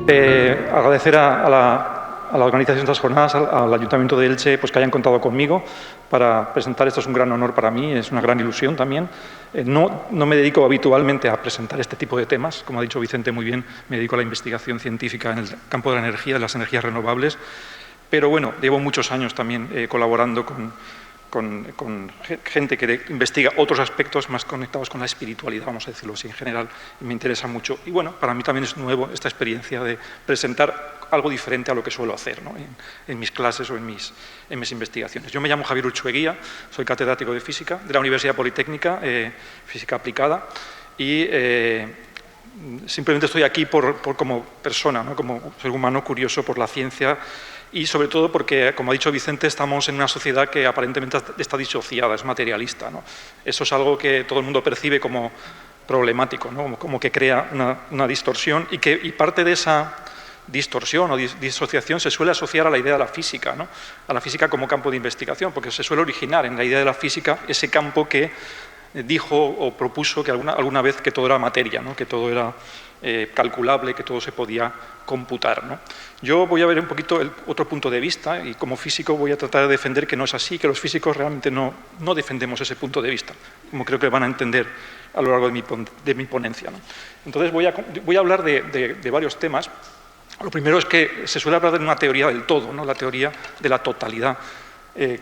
Agradecer a la organización de estas jornadas, al Ayuntamiento de Elche, pues que hayan contado conmigo para presentar esto. Es un gran honor para mí, es una gran ilusión también. No me dedico habitualmente a presentar este tipo de temas, como ha dicho Vicente muy bien, me dedico a la investigación científica en el campo de la energía, de las energías renovables, pero bueno, llevo muchos años también colaborando con gente que investiga otros aspectos más conectados con la espiritualidad, vamos a decirlo así en general, y me interesa mucho. Y bueno, para mí también es nuevo esta experiencia de presentar algo diferente a lo que suelo hacer, ¿no? en mis clases o en mis investigaciones. Yo me llamo Javier Uchueguía, soy catedrático de Física de la Universidad Politécnica, Física Aplicada, y simplemente estoy aquí como persona, ¿no? Como ser humano curioso por la ciencia, y sobre todo porque, como ha dicho Vicente, estamos en una sociedad que aparentemente está disociada, es materialista, ¿no? Eso es algo que todo el mundo percibe como problemático, ¿no? Como que crea una distorsión y parte de esa distorsión o disociación se suele asociar a la idea de la física, ¿no? A la física como campo de investigación, porque se suele originar en la idea de la física ese campo que dijo o propuso que alguna vez que todo era materia, ¿no? Que todo era calculable, que todo se podía computar, ¿no? Yo voy a ver un poquito el otro punto de vista y como físico voy a tratar de defender que no es así, que los físicos realmente no defendemos ese punto de vista, como creo que van a entender a lo largo de mi ponencia, ¿no? Entonces voy a hablar de varios temas. Lo primero es que se suele hablar de una teoría del todo, ¿no? La teoría de la totalidad,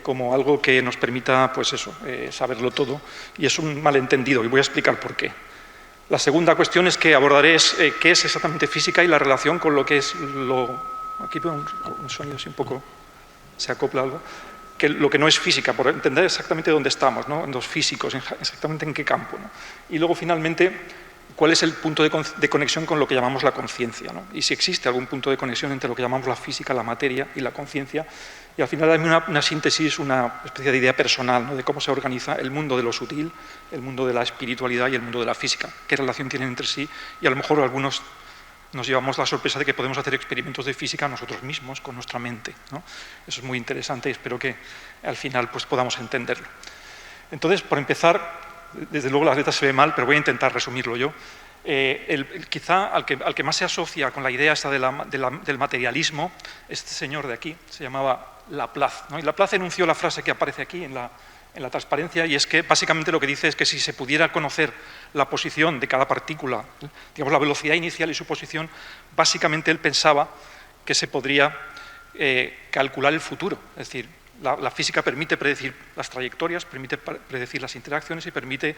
como algo que nos permita, pues eso, saberlo todo, y es un malentendido, y voy a explicar por qué. La segunda cuestión es que abordaré qué es exactamente física y la relación con lo que es aquí veo un sonido así un poco, se acopla algo, que lo que no es física, por entender exactamente dónde estamos, ¿no? En los físicos, exactamente en qué campo, ¿no? Y luego, finalmente, cuál es el punto de conexión con lo que llamamos la conciencia, ¿no? Y si existe algún punto de conexión entre lo que llamamos la física, la materia y la conciencia. Y al final hay una síntesis, una especie de idea personal, ¿no? De cómo se organiza el mundo de lo sutil, el mundo de la espiritualidad y el mundo de la física, qué relación tienen entre sí, y a lo mejor algunos nos llevamos la sorpresa de que podemos hacer experimentos de física nosotros mismos, con nuestra mente, ¿no? Eso es muy interesante y espero que al final pues, podamos entenderlo. Entonces, por empezar, desde luego las letras se ve mal, pero voy a intentar resumirlo yo. Quizá al que más se asocia con la idea esta del materialismo, este señor de aquí, se llamaba Laplace, ¿no? Y Laplace enunció la frase que aparece aquí en la transparencia, y es que básicamente lo que dice es que si se pudiera conocer la posición de cada partícula, digamos la velocidad inicial y su posición, básicamente él pensaba que se podría calcular el futuro, es decir, la física permite predecir las trayectorias, permite predecir las interacciones y permite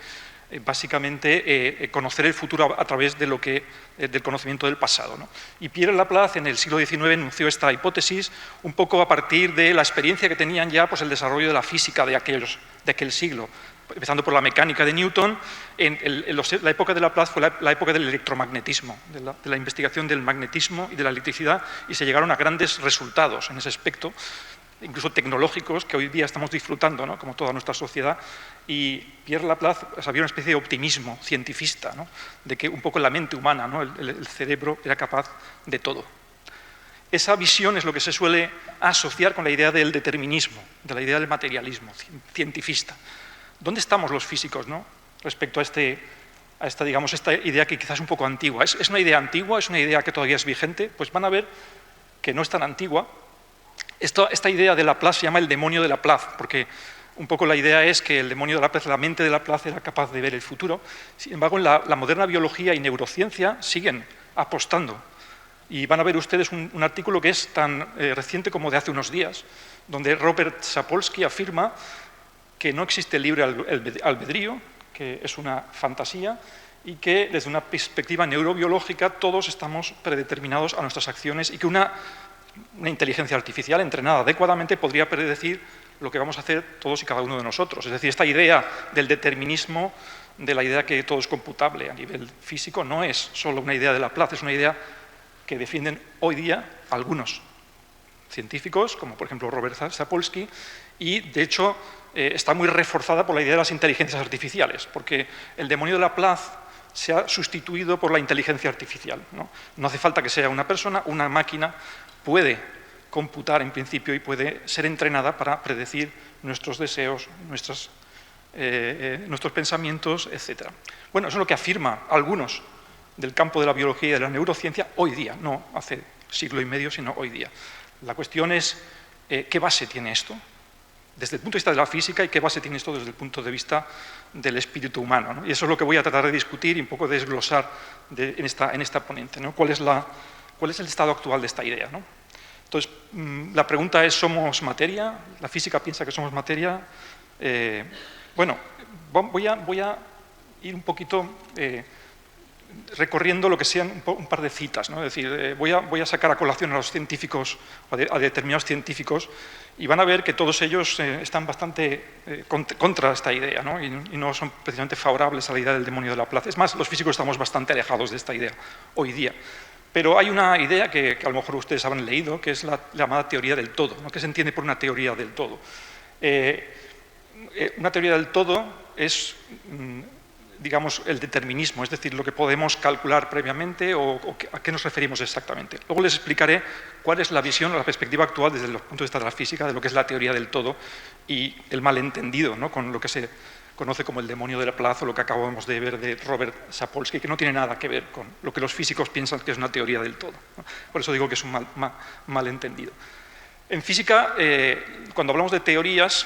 básicamente conocer el futuro a través de del conocimiento del pasado, ¿no? Y Pierre Laplace en el siglo XIX enunció esta hipótesis un poco a partir de la experiencia que tenían ya pues, el desarrollo de la física de aquel siglo. Empezando por la mecánica de Newton, la época de Laplace fue la época del electromagnetismo, de la investigación del magnetismo y de la electricidad, y se llegaron a grandes resultados en ese aspecto, incluso tecnológicos, que hoy día estamos disfrutando, ¿no? Como toda nuestra sociedad. Y Pierre Laplace había una especie de optimismo cientifista, ¿no? De que un poco la mente humana, ¿no? el cerebro era capaz de todo. Esa visión es lo que se suele asociar con la idea del determinismo, de la idea del materialismo cientifista. ¿Dónde estamos los físicos, ¿no? Respecto a esta idea que quizás es un poco antigua? ¿Es una idea antigua? ¿Es una idea que todavía es vigente? Pues van a ver que no es tan antigua. Esta idea de Laplace se llama el demonio de Laplace, porque un poco la idea es que el demonio de Laplace, la mente de Laplace, era capaz de ver el futuro. Sin embargo, en la moderna biología y neurociencia siguen apostando. Y van a ver ustedes un artículo que es tan reciente como de hace unos días, donde Robert Sapolsky afirma que no existe el libre albedrío, que es una fantasía, y que desde una perspectiva neurobiológica todos estamos predeterminados a nuestras acciones y que una inteligencia artificial entrenada adecuadamente podría predecir lo que vamos a hacer todos y cada uno de nosotros. Es decir, esta idea del determinismo, de la idea que todo es computable a nivel físico, no es solo una idea de Laplace, es una idea que defienden hoy día algunos científicos, como por ejemplo Robert Sapolsky, y de hecho está muy reforzada por la idea de las inteligencias artificiales, porque el demonio de Laplace se ha sustituido por la inteligencia artificial, ¿no? No hace falta que sea una persona, una máquina puede computar en principio y puede ser entrenada para predecir nuestros deseos, nuestros pensamientos, etc. Bueno, eso es lo que afirman algunos del campo de la biología y de la neurociencia hoy día, no hace siglo y medio, sino hoy día. La cuestión es, ¿qué base tiene esto? Desde el punto de vista de la física y qué base tiene esto desde el punto de vista del espíritu humano, ¿no? Y eso es lo que voy a tratar de discutir y un poco desglosar en esta ponencia, ¿no? ¿Cuál es el estado actual de esta idea, ¿no? Entonces, la pregunta es, ¿somos materia? ¿La física piensa que somos materia? Bueno, voy a ir un poquito recorriendo lo que sean un par de citas, ¿no? Es decir, voy a sacar a colación a los científicos, a determinados científicos, y van a ver que todos ellos están bastante contra esta idea, ¿no? Y no son precisamente favorables a la idea del demonio de Laplace. Es más, los físicos estamos bastante alejados de esta idea hoy día. Pero hay una idea que a lo mejor ustedes habrán leído, que es la llamada teoría del todo, ¿no? ¿Qué se entiende por una teoría del todo? Una teoría del todo es, digamos, el determinismo, es decir, lo que podemos calcular previamente o a qué nos referimos exactamente. Luego les explicaré cuál es la visión o la perspectiva actual desde el punto de vista de la física de lo que es la teoría del todo y el malentendido, ¿no? Con lo que se conoce como el demonio de Laplace o lo que acabamos de ver de Robert Sapolsky, que no tiene nada que ver con lo que los físicos piensan que es una teoría del todo, ¿no? Por eso digo que es un malentendido. En física, cuando hablamos de teorías,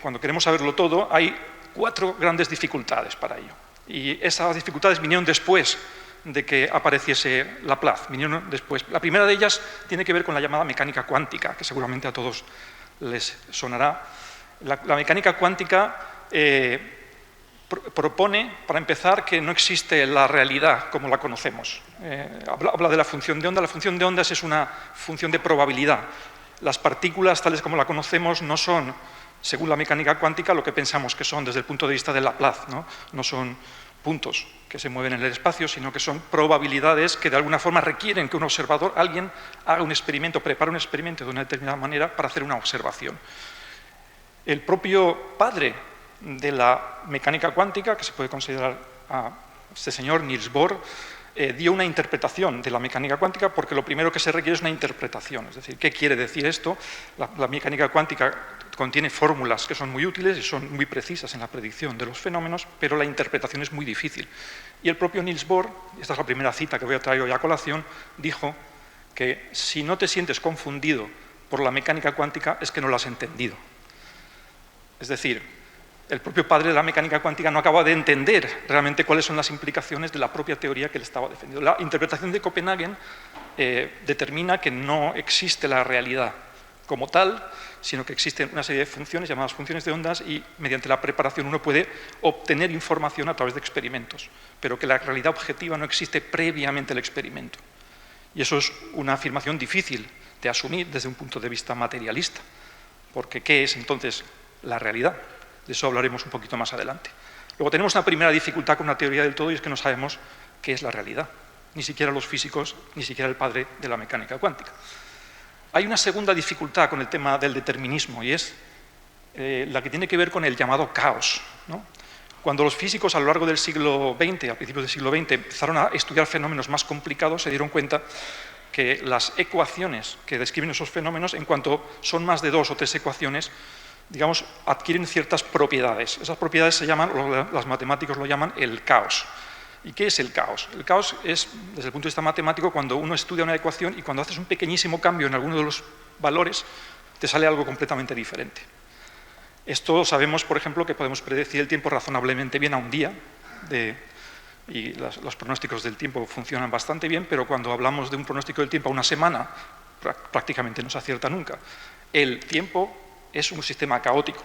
cuando queremos saberlo todo, hay 4 grandes dificultades para ello. Y esas dificultades vinieron después de que apareciese Laplace, vinieron después. La primera de ellas tiene que ver con la llamada mecánica cuántica, que seguramente a todos les sonará. La mecánica cuántica propone, para empezar, que no existe la realidad como la conocemos. Habla de la función de onda. La función de ondas es una función de probabilidad. Las partículas, tales como la conocemos, no son, según la mecánica cuántica, lo que pensamos que son desde el punto de vista de Laplace, ¿no? No son puntos que se mueven en el espacio, sino que son probabilidades que de alguna forma requieren que un observador, alguien, haga un experimento, prepare un experimento de una determinada manera para hacer una observación. El propio padre de la mecánica cuántica, que se puede considerar a este señor, Niels Bohr, dio una interpretación de la mecánica cuántica porque lo primero que se requiere es una interpretación. Es decir, ¿qué quiere decir esto? La mecánica cuántica contiene fórmulas que son muy útiles y son muy precisas en la predicción de los fenómenos, pero la interpretación es muy difícil. Y el propio Niels Bohr, esta es la primera cita que voy a traer hoy a colación, dijo que si no te sientes confundido por la mecánica cuántica es que no la has entendido. Es decir, el propio padre de la mecánica cuántica no acaba de entender realmente cuáles son las implicaciones de la propia teoría que él estaba defendiendo. La interpretación de Copenhagen determina que no existe la realidad como tal, sino que existen una serie de funciones llamadas funciones de ondas y mediante la preparación uno puede obtener información a través de experimentos, pero que la realidad objetiva no existe previamente al experimento. Y eso es una afirmación difícil de asumir desde un punto de vista materialista, porque ¿qué es entonces la realidad? De eso hablaremos un poquito más adelante. Luego tenemos una primera dificultad con una teoría del todo y es que no sabemos qué es la realidad. Ni siquiera los físicos, ni siquiera el padre de la mecánica cuántica. Hay una segunda dificultad con el tema del determinismo y es la que tiene que ver con el llamado caos, ¿no? Cuando los físicos a lo largo del siglo XX, a principios del siglo XX, empezaron a estudiar fenómenos más complicados, se dieron cuenta que las ecuaciones que describen esos fenómenos, en cuanto son más de 2 o 3 ecuaciones, digamos, adquieren ciertas propiedades. Esas propiedades se llaman, o los matemáticos lo llaman, el caos. ¿Y qué es el caos? El caos es, desde el punto de vista matemático, cuando uno estudia una ecuación y cuando haces un pequeñísimo cambio en alguno de los valores, te sale algo completamente diferente. Esto sabemos, por ejemplo, que podemos predecir el tiempo razonablemente bien a un día, y los pronósticos del tiempo funcionan bastante bien, pero cuando hablamos de un pronóstico del tiempo a una semana, prácticamente no se acierta nunca. El tiempo es un sistema caótico.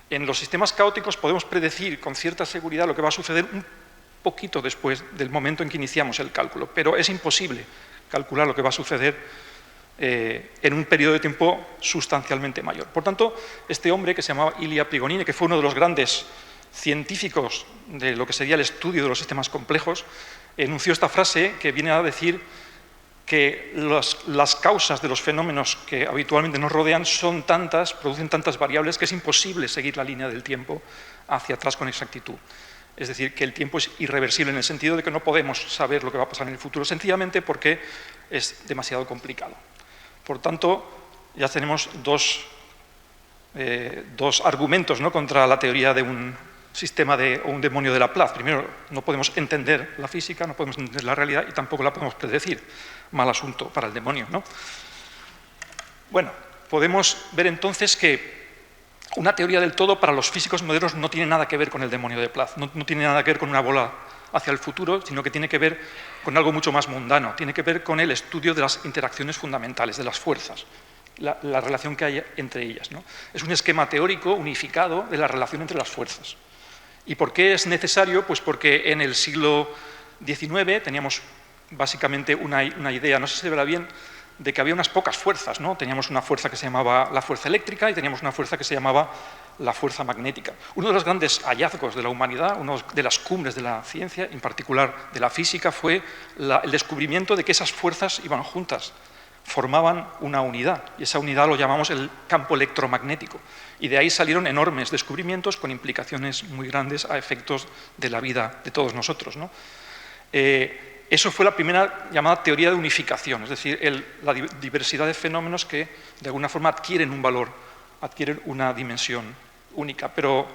En los sistemas caóticos podemos predecir con cierta seguridad lo que va a suceder un poquito después del momento en que iniciamos el cálculo, pero es imposible calcular lo que va a suceder en un periodo de tiempo sustancialmente mayor. Por tanto, este hombre que se llamaba Ilya Prigogine, que fue uno de los grandes científicos de lo que sería el estudio de los sistemas complejos, enunció esta frase que viene a decir que las causas de los fenómenos que habitualmente nos rodean son tantas, producen tantas variables que es imposible seguir la línea del tiempo hacia atrás con exactitud. Es decir, que el tiempo es irreversible en el sentido de que no podemos saber lo que va a pasar en el futuro, sencillamente porque es demasiado complicado. Por tanto, ya tenemos dos argumentos, ¿no?, contra la teoría de un sistema o un demonio de Laplace. Primero, no podemos entender la física, no podemos entender la realidad y tampoco la podemos predecir. Mal asunto para el demonio, ¿no? Bueno, podemos ver entonces que una teoría del todo para los físicos modernos no tiene nada que ver con el demonio de Laplace, no tiene nada que ver con una bola hacia el futuro, sino que tiene que ver con algo mucho más mundano, tiene que ver con el estudio de las interacciones fundamentales, de las fuerzas, la relación que hay entre ellas, ¿no? Es un esquema teórico unificado de la relación entre las fuerzas. ¿Y por qué es necesario? Pues porque en el siglo XIX teníamos básicamente una idea, no sé si se verá bien, de que había unas pocas fuerzas, ¿no? Teníamos una fuerza que se llamaba la fuerza eléctrica y teníamos una fuerza que se llamaba la fuerza magnética. Uno de los grandes hallazgos de la humanidad, una de las cumbres de la ciencia, en particular de la física, fue el descubrimiento de que esas fuerzas iban juntas, formaban una unidad, y esa unidad lo llamamos el campo electromagnético. Y de ahí salieron enormes descubrimientos con implicaciones muy grandes a efectos de la vida de todos nosotros, ¿no? Eso fue la primera llamada teoría de unificación, es decir, la diversidad de fenómenos que de alguna forma adquieren un valor, adquieren una dimensión única. Pero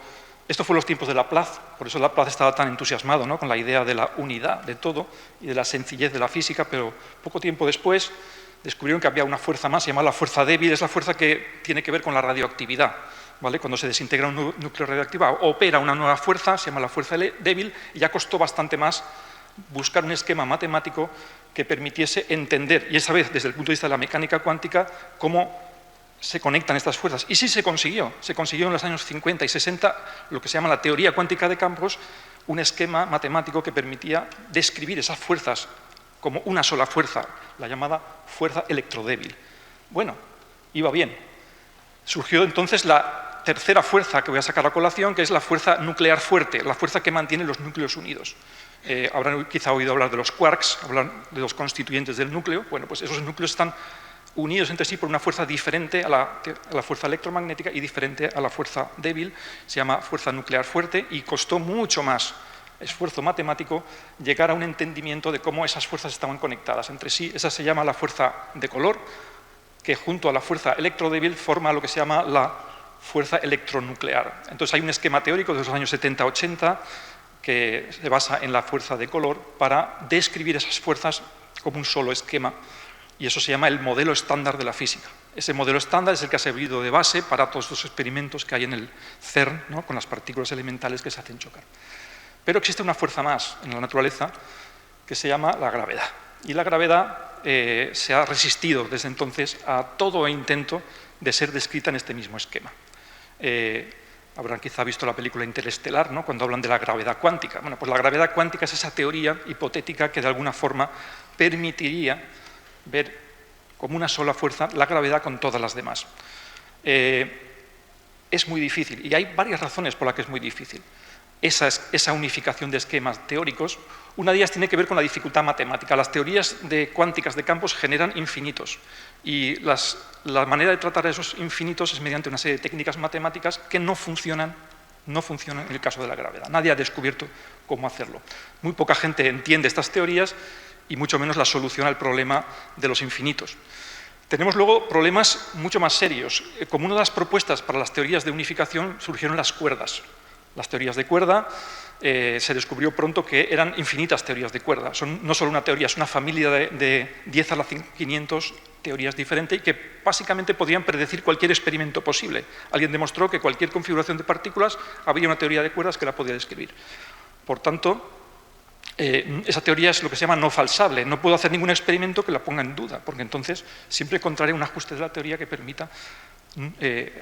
esto fue en los tiempos de Laplace, por eso Laplace estaba tan entusiasmado, ¿no?, con la idea de la unidad de todo y de la sencillez de la física, pero poco tiempo después descubrieron que había una fuerza más, se llama la fuerza débil, es la fuerza que tiene que ver con la radioactividad, ¿vale? Cuando se desintegra un núcleo radioactivo, opera una nueva fuerza, se llama la fuerza débil, y ya costó bastante más buscar un esquema matemático que permitiese entender, y esa vez desde el punto de vista de la mecánica cuántica, cómo se conectan estas fuerzas. Y sí se consiguió en los años 50 y 60 lo que se llama la teoría cuántica de campos, un esquema matemático que permitía describir esas fuerzas como una sola fuerza, la llamada fuerza electrodébil. Bueno, iba bien. Surgió entonces la tercera fuerza que voy a sacar a colación, que es la fuerza nuclear fuerte, la fuerza que mantiene los núcleos unidos. Habrán quizá oído hablar de los quarks, hablar de los constituyentes del núcleo. Bueno, pues esos núcleos están unidos entre sí por una fuerza diferente a la fuerza electromagnética y diferente a la fuerza débil, se llama fuerza nuclear fuerte, y costó mucho más esfuerzo matemático llegar a un entendimiento de cómo esas fuerzas estaban conectadas entre sí. Esa se llama la fuerza de color, que junto a la fuerza electrodébil forma lo que se llama la fuerza electronuclear. Entonces hay un esquema teórico de los años 70-80 que se basa en la fuerza de color para describir esas fuerzas como un solo esquema, y eso se llama el modelo estándar de la física. Ese modelo estándar es el que ha servido de base para todos los experimentos que hay en el CERN, ¿no?, con las partículas elementales que se hacen chocar. Pero existe una fuerza más en la naturaleza que se llama la gravedad. Y la gravedad se ha resistido desde entonces a todo intento de ser descrita en este mismo esquema. Habrán quizá visto la película Interestelar, ¿no?, cuando hablan de la gravedad cuántica. Bueno, pues la gravedad cuántica es esa teoría hipotética que de alguna forma permitiría ver como una sola fuerza la gravedad con todas las demás. Es muy difícil, y hay varias razones por las que es muy difícil. Esa unificación de esquemas teóricos, una de ellas tiene que ver con la dificultad matemática. Las teorías cuánticas de campos generan infinitos, y la manera de tratar a esos infinitos es mediante una serie de técnicas matemáticas que no funcionan en el caso de la gravedad. Nadie ha descubierto cómo hacerlo. Muy poca gente entiende estas teorías y mucho menos la solución al problema de los infinitos. Tenemos luego problemas mucho más serios. Como una de las propuestas para las teorías de unificación surgieron las cuerdas. Las teorías de cuerda, se descubrió pronto que eran infinitas teorías de cuerda. Son no solo una teoría, es una familia de 10 a la 500 teorías diferentes y que básicamente podían predecir cualquier experimento posible. Alguien demostró que cualquier configuración de partículas había una teoría de cuerdas que la podía describir. Por tanto, esa teoría es lo que se llama no falsable. No puedo hacer ningún experimento que la ponga en duda, porque entonces siempre encontraré un ajuste de la teoría que permita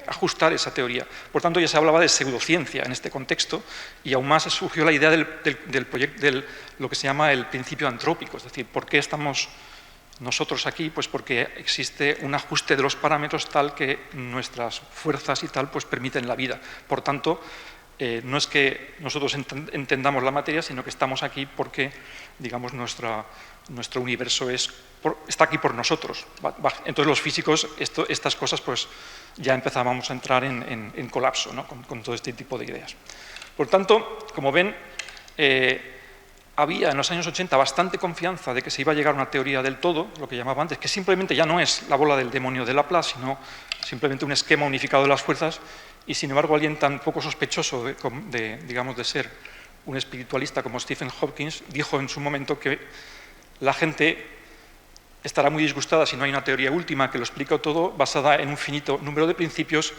ajustar esa teoría. Por tanto, ya se hablaba de pseudociencia en este contexto, y aún más surgió la idea de lo que se llama el principio antrópico, es decir, ¿por qué estamos nosotros aquí? Pues porque existe un ajuste de los parámetros tal que nuestras fuerzas y tal pues permiten la vida. Por tanto, no es que nosotros entendamos la materia, sino que estamos aquí porque, digamos, nuestro universo está aquí por nosotros. Entonces los físicos, estas cosas, pues ya empezábamos a entrar en colapso, ¿no?, con todo este tipo de ideas. Por tanto, como ven, había en los años 80 bastante confianza de que se iba a llegar a una teoría del todo, lo que llamaba antes, que simplemente ya no es la bola del demonio de Laplace, sino simplemente un esquema unificado de las fuerzas, y sin embargo alguien tan poco sospechoso digamos, de ser un espiritualista como Stephen Hawking dijo en su momento que la gente estará muy disgustada si no hay una teoría última que lo explica todo, basada en un finito número de principios.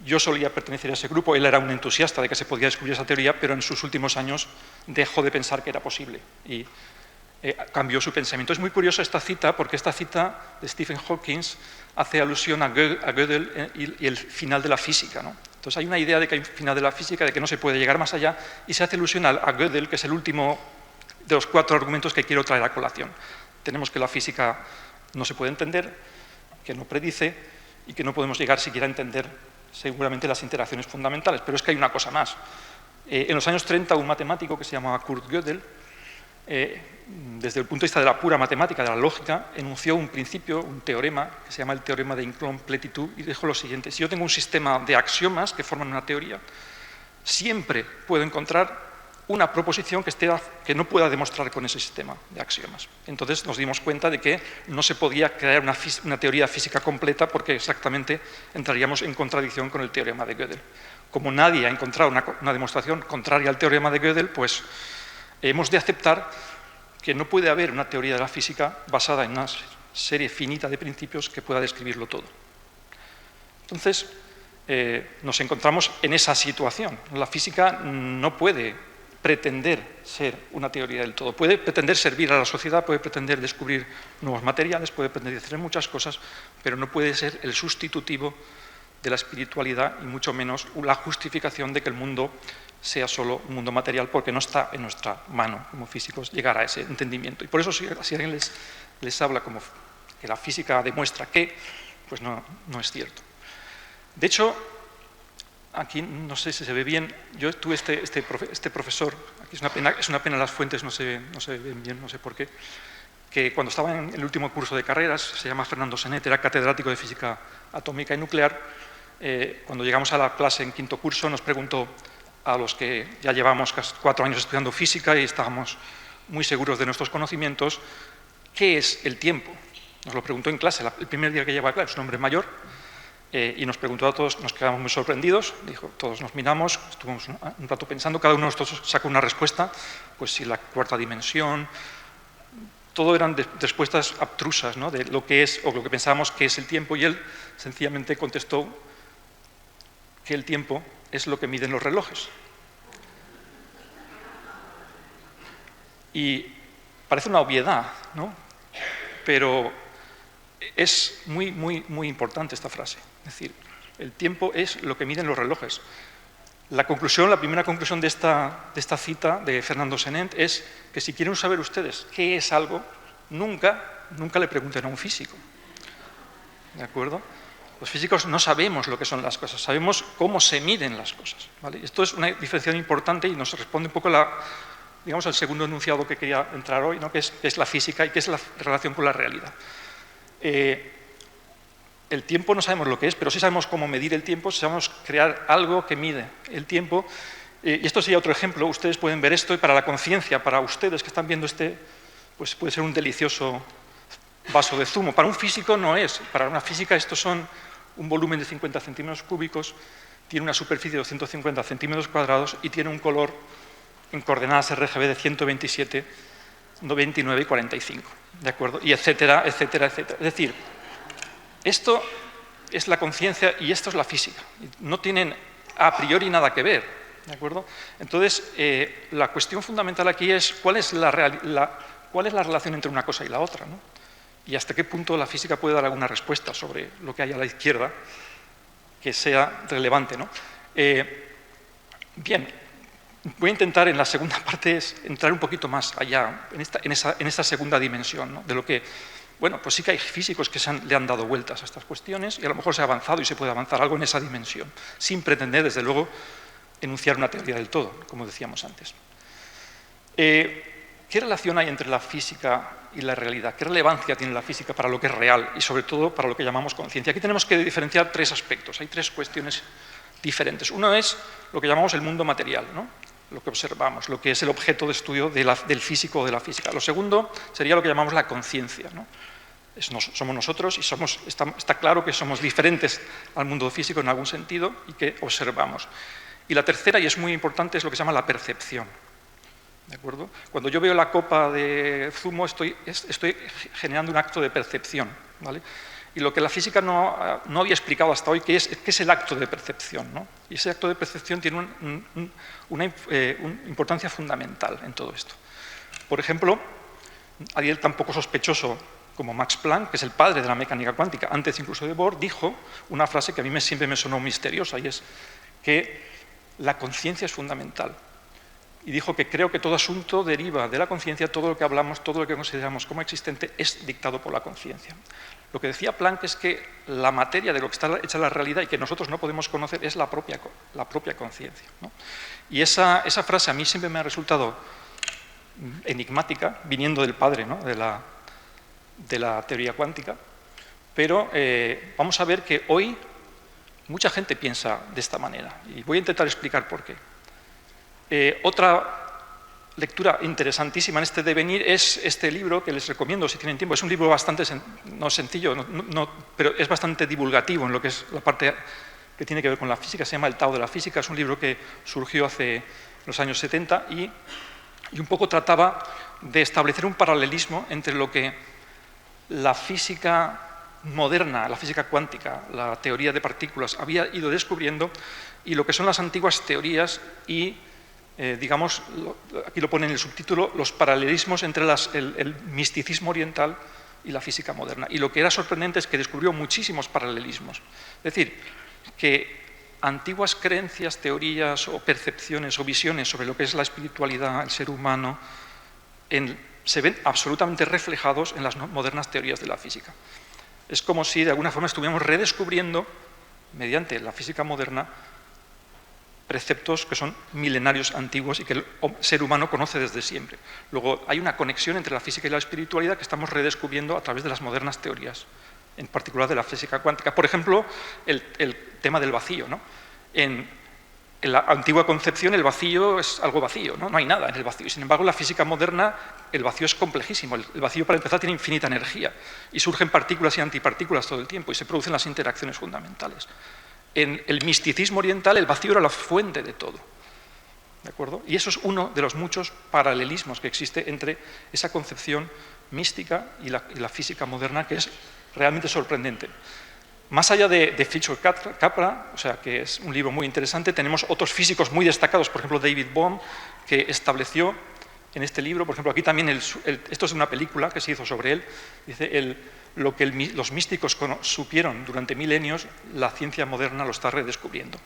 Yo solía pertenecer a ese grupo, él era un entusiasta de que se podía descubrir esa teoría, pero en sus últimos años dejó de pensar que era posible y cambió su pensamiento. Es muy curiosa esta cita, porque esta cita de Stephen Hawking hace alusión a Gödel y el final de la física, ¿no? Entonces hay una idea de que hay un final de la física, de que no se puede llegar más allá, y se hace alusión a Gödel, que es el último de los 4 argumentos que quiero traer a colación. Tenemos que la física no se puede entender, que no predice y que no podemos llegar siquiera a entender seguramente las interacciones fundamentales. Pero es que hay una cosa más. En los años 30, un matemático que se llamaba Kurt Gödel, desde el punto de vista de la pura matemática, de la lógica, enunció un principio, un teorema, que se llama el teorema de incompletitud, y dijo lo siguiente: si yo tengo un sistema de axiomas que forman una teoría, siempre puedo encontrar una proposición que no pueda demostrar con ese sistema de axiomas. Entonces nos dimos cuenta de que no se podía crear una teoría física completa, porque exactamente entraríamos en contradicción con el teorema de Gödel. Como nadie ha encontrado una demostración contraria al teorema de Gödel, pues hemos de aceptar que no puede haber una teoría de la física basada en una serie finita de principios que pueda describirlo todo. Entonces nos encontramos en esa situación. La física no puede pretender ser una teoría del todo. Puede pretender servir a la sociedad, puede pretender descubrir nuevos materiales, puede pretender hacer muchas cosas, pero no puede ser el sustitutivo de la espiritualidad y mucho menos la justificación de que el mundo sea solo un mundo material, porque no está en nuestra mano como físicos llegar a ese entendimiento. Y por eso si alguien les habla como que la física demuestra que, pues no es cierto. De hecho, aquí no sé si se ve bien, yo tuve este profesor, aquí es una pena las fuentes no se ven bien, no sé por qué, que cuando estaba en el último curso de carreras, se llama Fernando Senet, era catedrático de física atómica y nuclear. Cuando llegamos a la clase en quinto curso nos preguntó a los que ya llevamos casi 4 años estudiando física y estábamos muy seguros de nuestros conocimientos, ¿qué es el tiempo? Nos lo preguntó en clase, el primer día que lleva a clase, es un hombre mayor, y nos preguntó a todos, nos quedamos muy sorprendidos, dijo, todos nos miramos, estuvimos un rato pensando, cada uno de nosotros sacó una respuesta, pues si la cuarta dimensión, todo eran respuestas abstrusas, ¿no?, de lo que es o lo que pensábamos que es el tiempo, y él sencillamente contestó que el tiempo es lo que miden los relojes. Y parece una obviedad, ¿no?, pero es muy, muy, muy importante esta frase. Es decir, el tiempo es lo que miden los relojes. La primera conclusión de esta cita de Fernando Senet es que si quieren saber ustedes qué es algo, nunca le pregunten a un físico. ¿De acuerdo? Los físicos no sabemos lo que son las cosas, sabemos cómo se miden las cosas, ¿vale? Esto es una diferenciación importante y nos responde un poco digamos, al segundo enunciado que quería entrar hoy, ¿no?, que es la física y que es la relación con la realidad. El tiempo no sabemos lo que es, pero sí sabemos cómo medir el tiempo, sabemos crear algo que mide el tiempo. Y esto sería otro ejemplo, ustedes pueden ver esto, y para la conciencia, para ustedes que están viendo pues puede ser un delicioso vaso de zumo. Para un físico no es, para una física estos son un volumen de 50 centímetros cúbicos, tiene una superficie de 250 centímetros cuadrados y tiene un color en coordenadas RGB de 127, 29 y 45, ¿de acuerdo? Y etcétera, etcétera, etcétera. Es decir, esto es la conciencia y esto es la física. No tienen a priori nada que ver, ¿de acuerdo? Entonces, la cuestión fundamental aquí es cuál es la relación entre una cosa y la otra, ¿no? Y hasta qué punto la física puede dar alguna respuesta sobre lo que hay a la izquierda que sea relevante, ¿no? Bien, voy a intentar en la segunda parte entrar un poquito más allá, en esta segunda dimensión, ¿no?, de lo que, bueno, pues sí que hay físicos que le han dado vueltas a estas cuestiones y a lo mejor se ha avanzado y se puede avanzar algo en esa dimensión, sin pretender, desde luego, enunciar una teoría del todo, como decíamos antes. ¿Qué relación hay entre la física y la realidad? ¿Qué relevancia tiene la física para lo que es real y, sobre todo, para lo que llamamos conciencia? Aquí tenemos que diferenciar 3 aspectos, hay 3 cuestiones diferentes. Uno es lo que llamamos el mundo material, ¿no? lo que observamos, lo que es el objeto de estudio del físico o de la física. Lo segundo sería lo que llamamos la conciencia, ¿no? Somos nosotros y está claro que somos diferentes al mundo físico en algún sentido y que observamos. Y la tercera, y es muy importante, es lo que se llama la percepción. ¿De acuerdo? Cuando yo veo la copa de zumo, estoy generando un acto de percepción, ¿vale? Y lo que la física no había explicado hasta hoy, ¿qué es el acto de percepción, ¿no? Y ese acto de percepción tiene una importancia fundamental en todo esto. Por ejemplo, alguien tan poco sospechoso como Max Planck, que es el padre de la mecánica cuántica, antes incluso de Bohr, dijo una frase que a mí siempre me sonó misteriosa, y es que la conciencia es fundamental. Y dijo que creo que todo asunto deriva de la conciencia, todo lo que hablamos, todo lo que consideramos como existente es dictado por la conciencia. Lo que decía Planck es que la materia de lo que está hecha la realidad y que nosotros no podemos conocer es la propia conciencia, ¿no? Y esa frase a mí siempre me ha resultado enigmática, viniendo del padre, ¿no?, de la teoría cuántica, pero vamos a ver que hoy mucha gente piensa de esta manera y voy a intentar explicar por qué. Otra lectura interesantísima en este devenir es este libro que les recomiendo si tienen tiempo. Es un libro bastante, no sencillo, pero es bastante divulgativo en lo que es la parte que tiene que ver con la física. Se llama El Tao de la Física. Es un libro que surgió hace los años 70 y un poco trataba de establecer un paralelismo entre lo que la física moderna, la física cuántica, la teoría de partículas había ido descubriendo y lo que son las antiguas teorías y digamos, aquí lo pone en el subtítulo, los paralelismos entre el misticismo oriental y la física moderna. Y lo que era sorprendente es que descubrió muchísimos paralelismos. Es decir, que antiguas creencias, teorías o percepciones o visiones sobre lo que es la espiritualidad, el ser humano, se ven absolutamente reflejados en las modernas teorías de la física. Es como si de alguna forma estuviéramos redescubriendo, mediante la física moderna, preceptos que son milenarios antiguos y que el ser humano conoce desde siempre. Luego, hay una conexión entre la física y la espiritualidad que estamos redescubriendo a través de las modernas teorías, en particular de la física cuántica. Por ejemplo, el tema del vacío, ¿no? En la antigua concepción el vacío es algo vacío, ¿no? No hay nada en el vacío. Sin embargo, en la física moderna el vacío es complejísimo. El vacío, para empezar, tiene infinita energía y surgen partículas y antipartículas todo el tiempo y se producen las interacciones fundamentales. En el misticismo oriental el vacío era la fuente de todo, ¿de acuerdo? Y eso es uno de los muchos paralelismos que existe entre esa concepción mística y la física moderna, que es realmente sorprendente. Más allá de Fischer-Capra, o sea, que es un libro muy interesante, tenemos otros físicos muy destacados, por ejemplo David Bohm, que estableció en este libro, por ejemplo, aquí también, esto es una película que se hizo sobre él, dice, lo que los místicos supieron durante milenios, la ciencia moderna lo está redescubriendo.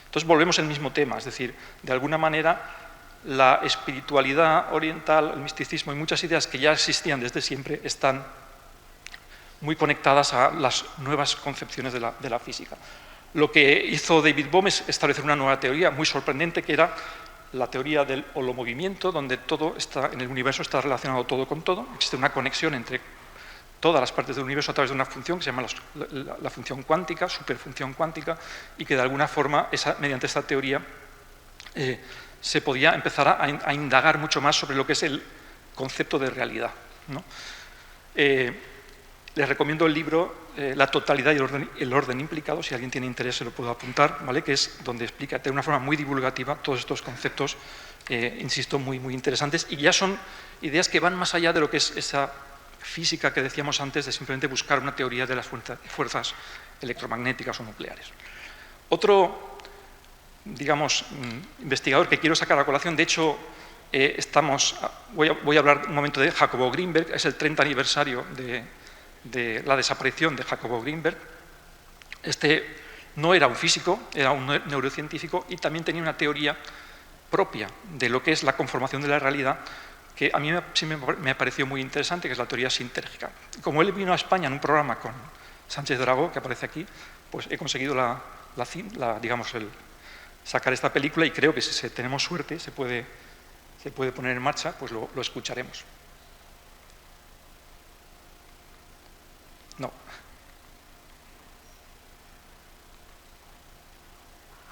Entonces volvemos al mismo tema, es decir, de alguna manera la espiritualidad oriental, el misticismo y muchas ideas que ya existían desde siempre están muy conectadas a las nuevas concepciones de la física. Lo que hizo David Bohm es establecer una nueva teoría muy sorprendente, que era la teoría del holomovimiento, donde todo está, en el universo está relacionado todo con todo, existe una conexión entre todas las partes del universo a través de una función que se llama la función cuántica, superfunción cuántica, y que de alguna forma, mediante esta teoría, se podía empezar a indagar mucho más sobre lo que es el concepto de realidad, ¿no? Les recomiendo el libro La totalidad y el orden implicado, si alguien tiene interés se lo puedo apuntar, ¿vale? Que es donde explica de una forma muy divulgativa todos estos conceptos, insisto, muy, muy interesantes, y ya son ideas que van más allá de lo que es esa física que decíamos antes, de simplemente buscar una teoría de las fuerzas electromagnéticas o nucleares. Otro, digamos, investigador que quiero sacar a colación, de hecho, voy a hablar un momento de Jacobo Grinberg, es el 30 aniversario de la desaparición de Jacobo Grinberg. Este no era un físico, era un neurocientífico y también tenía una teoría propia de lo que es la conformación de la realidad, que a mí me pareció muy interesante, que es la teoría sintérgica. Como él vino a España en un programa con Sánchez Dragó, que aparece aquí, pues he conseguido digamos, sacar esta película y creo que si tenemos suerte se puede poner en marcha, pues lo escucharemos. No.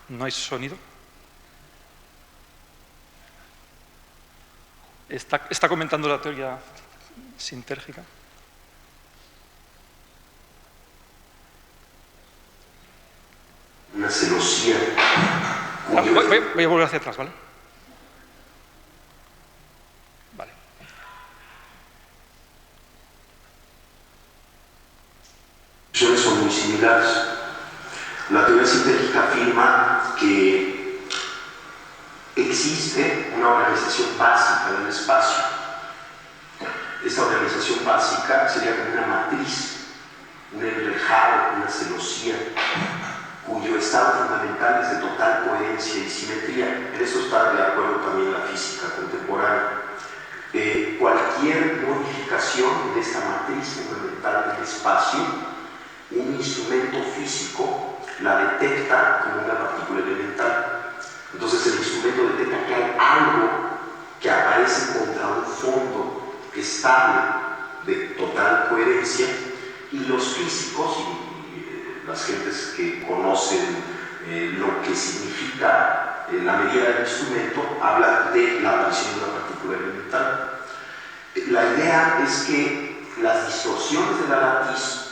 ¿No hay sonido? está comentando la teoría sintérgica. Una celosía. Voy a volver hacia atrás, ¿vale? Vale. Son muy similares. La teoría sintérgica afirma que existe una organización básica del espacio. Esta organización básica sería como una matriz, un enrejado, una celosía, cuyo estado fundamental es de total coherencia y simetría. En eso está de acuerdo también la física contemporánea. Cualquier modificación de esta matriz fundamental del espacio, un instrumento físico la detecta como una partícula elemental. Entonces el instrumento detecta que hay algo que aparece contra un fondo estable de total coherencia, y los físicos y las gentes que conocen lo que significa la medida del instrumento hablan de la aparición de una partícula elemental. La idea es que las distorsiones de la latiz,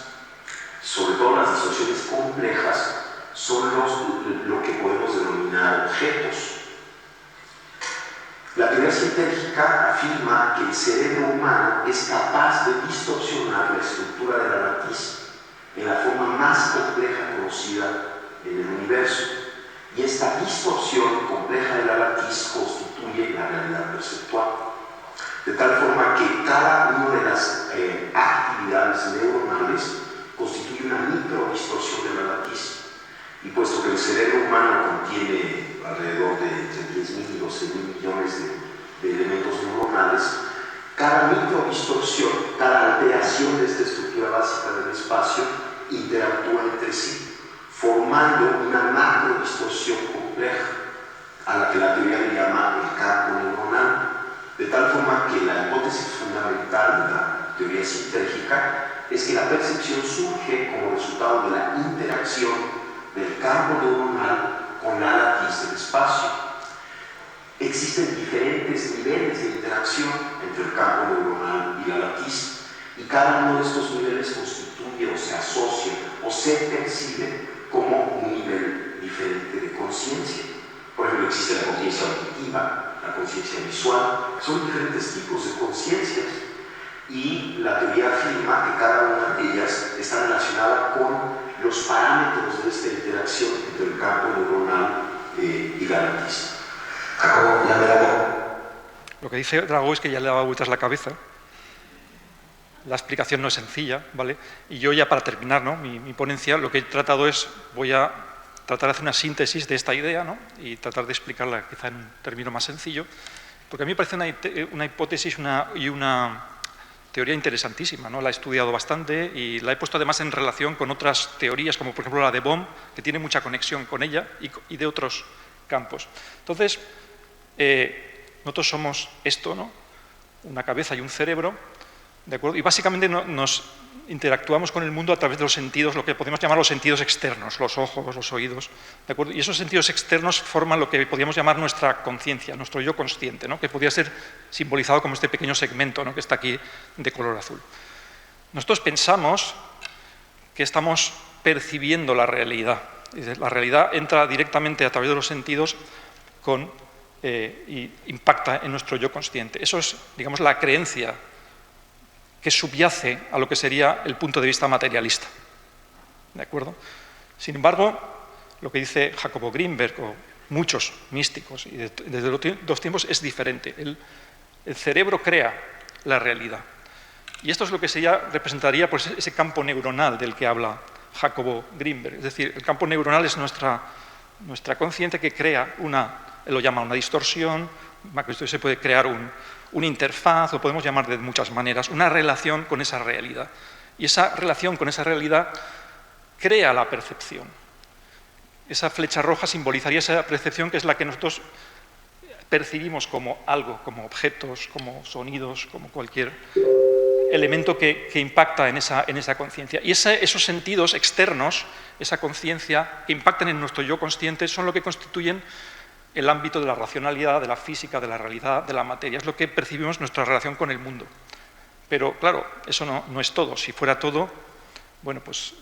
sobre todo las distorsiones complejas, son lo que podemos denominar objetos. La teoría sintérgica afirma que el cerebro humano es capaz de distorsionar la estructura de la latiz en la forma más compleja conocida en el universo, y esta distorsión compleja de la latiz constituye la realidad perceptual, de tal forma que cada una de las actividades neuronales constituye una micro distorsión de la latiz. Y puesto que el cerebro humano contiene alrededor de entre 10.000 y 12.000 millones de elementos neuronales, cada micro distorsión, cada alteración de esta estructura básica del espacio interactúa entre sí, formando una macro distorsión compleja, a la que la teoría le llama el campo neuronal, de tal forma que la hipótesis fundamental de la teoría sintérgica es que la percepción surge como resultado de la interacción del campo neuronal con la latiz del espacio. Existen diferentes niveles de interacción entre el campo neuronal y la latiz, y cada uno de estos niveles constituye o se asocia o se percibe como un nivel diferente de conciencia. Por ejemplo, existe la conciencia auditiva, la conciencia visual, son diferentes tipos de conciencias, y la teoría afirma que cada una de ellas está relacionada con los parámetros de esta interacción entre el campo neuronal y la latiz. Jacobo, ya me da. Lo que dice Dragó es que ya le daba vueltas la cabeza. La explicación no es sencilla, ¿vale? Y yo ya para terminar, ¿no? mi ponencia, lo que he tratado es, voy a tratar de hacer una síntesis de esta idea, ¿no? Y tratar de explicarla quizá en un término más sencillo, porque a mí me parece una hipótesis y una teoría interesantísima, ¿no? La he estudiado bastante y la he puesto además en relación con otras teorías, como por ejemplo la de Bohm, que tiene mucha conexión con ella, y de otros campos. Entonces, nosotros somos esto, ¿no? Una cabeza y un cerebro, ¿de acuerdo? Y básicamente nos interactuamos con el mundo a través de los sentidos, lo que podemos llamar los sentidos externos, los ojos, los oídos, ¿de acuerdo? Y esos sentidos externos forman lo que podríamos llamar nuestra conciencia, nuestro yo consciente, ¿no? Que podría ser simbolizado como este pequeño segmento, ¿no? Que está aquí de color azul. Nosotros pensamos que estamos percibiendo la realidad. La realidad entra directamente a través de los sentidos y impacta en nuestro yo consciente. Eso es, digamos, la creencia que subyace a lo que sería el punto de vista materialista. ¿De acuerdo? Sin embargo, lo que dice Jacobo Greenberg o muchos místicos y desde los dos tiempos es diferente. El cerebro crea la realidad. Y esto es lo que representaría pues, ese campo neuronal del que habla Jacobo Greenberg. Es decir, el campo neuronal es nuestra conciencia que crea él lo llama una distorsión, se puede crear una interfaz, lo podemos llamar de muchas maneras, una relación con esa realidad. Y esa relación con esa realidad crea la percepción. Esa flecha roja simbolizaría esa percepción que es la que nosotros percibimos como algo, como objetos, como sonidos, como cualquier elemento que impacta en esa conciencia. Y esos sentidos externos, esa conciencia que impactan en nuestro yo consciente, son lo que constituyen el ámbito de la racionalidad, de la física, de la realidad, de la materia. Es lo que percibimos nuestra relación con el mundo. Pero, claro, eso no es todo. Si fuera todo, bueno, pues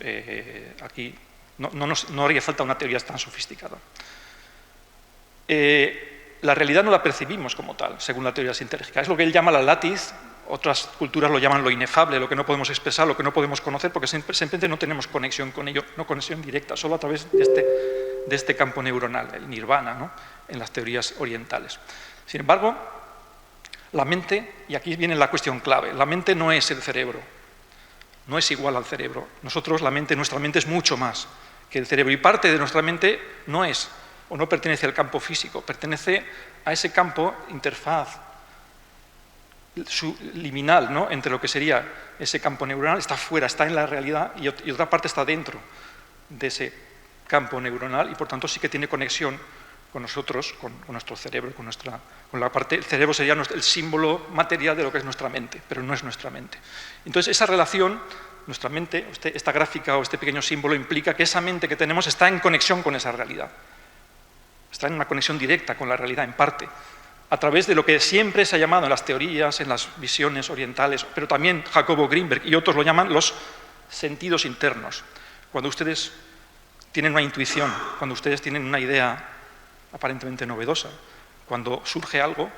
aquí no haría falta una teoría tan sofisticada. La realidad no la percibimos como tal, según la teoría sintérgica. Es lo que él llama la látiz, otras culturas lo llaman lo inefable, lo que no podemos expresar, lo que no podemos conocer, porque simplemente no tenemos conexión con ello, no conexión directa, solo a través de este campo neuronal, el nirvana, ¿no?, en las teorías orientales. Sin embargo, la mente, y aquí viene la cuestión clave, la mente no es el cerebro, no es igual al cerebro. Nuestra mente es mucho más que el cerebro, y parte de nuestra mente no es o no pertenece al campo físico, pertenece a ese campo interfaz liminal, ¿no?, entre lo que sería ese campo neuronal, está fuera, está en la realidad, y otra parte está dentro de ese campo neuronal, y por tanto sí que tiene conexión con nosotros, con nuestro cerebro, con la parte. El cerebro sería el símbolo material de lo que es nuestra mente, pero no es nuestra mente. Entonces, esa relación, nuestra mente, esta gráfica o este pequeño símbolo implica que esa mente que tenemos está en conexión con esa realidad. Está en una conexión directa con la realidad, en parte, a través de lo que siempre se ha llamado en las teorías, en las visiones orientales, pero también Jacobo Greenberg y otros lo llaman los sentidos internos. Cuando ustedes tienen una intuición, cuando ustedes tienen una idea aparentemente novedosa, cuando surge algo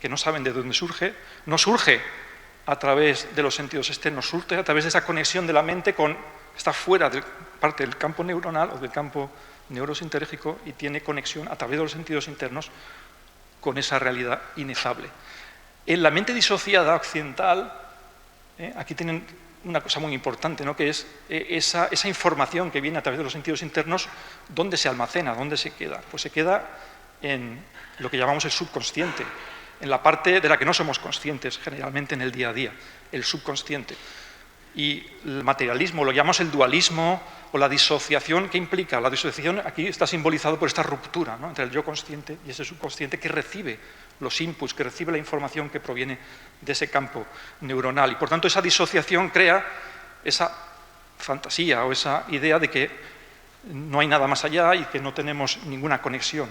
que no saben de dónde surge, no surge a través de los sentidos externos, surge a través de esa conexión de la mente está fuera de parte del campo neuronal o del campo neurosintérgico y tiene conexión a través de los sentidos internos con esa realidad inefable. En la mente disociada occidental, aquí tienen una cosa muy importante, ¿no?, que es esa información que viene a través de los sentidos internos, ¿dónde se almacena? ¿Dónde se queda? Pues se queda en lo que llamamos el subconsciente, en la parte de la que no somos conscientes generalmente en el día a día, el subconsciente. Y el materialismo lo llamamos el dualismo o la disociación. ¿Qué implica? La disociación aquí está simbolizado por esta ruptura, ¿no?, entre el yo consciente y ese subconsciente que recibe los inputs, que recibe la información que proviene de ese campo neuronal. Y por tanto esa disociación crea esa fantasía o esa idea de que no hay nada más allá y que no tenemos ninguna conexión.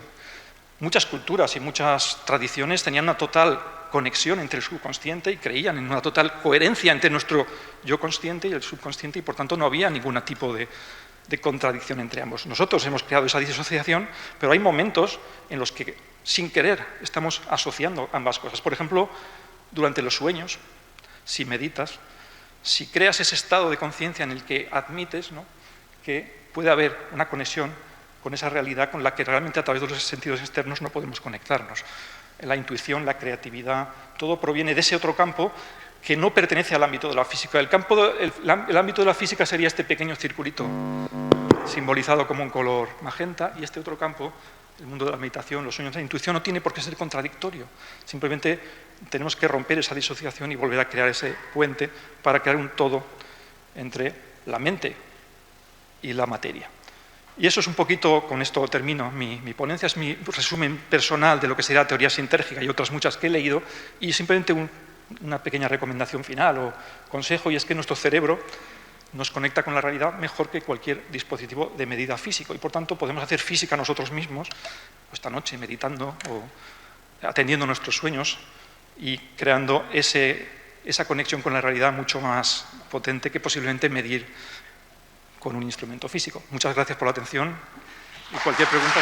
Muchas culturas y muchas tradiciones tenían una total conexión entre el subconsciente y creían en una total coherencia entre nuestro yo consciente y el subconsciente, y por tanto no había ningún tipo de contradicción entre ambos. Nosotros hemos creado esa disociación, pero hay momentos en los que, sin querer, estamos asociando ambas cosas. Por ejemplo, durante los sueños, si meditas, si creas ese estado de conciencia en el que admites, ¿no?, que puede haber una conexión con esa realidad con la que realmente a través de los sentidos externos no podemos conectarnos. La intuición, la creatividad, todo proviene de ese otro campo que no pertenece al ámbito de la física. El ámbito de la física sería este pequeño circulito simbolizado como un color magenta, y este otro campo, el mundo de la meditación, los sueños, la intuición, no tiene por qué ser contradictorio. Simplemente tenemos que romper esa disociación y volver a crear ese puente para crear un todo entre la mente y la materia. Y eso es un poquito, con esto termino mi ponencia, es mi resumen personal de lo que sería la teoría sintérgica y otras muchas que he leído, y simplemente una pequeña recomendación final o consejo, y es que nuestro cerebro nos conecta con la realidad mejor que cualquier dispositivo de medida físico, y por tanto podemos hacer física nosotros mismos, o esta noche meditando o atendiendo nuestros sueños y creando esa conexión con la realidad mucho más potente que posiblemente medir con un instrumento físico. Muchas gracias por la atención y cualquier pregunta.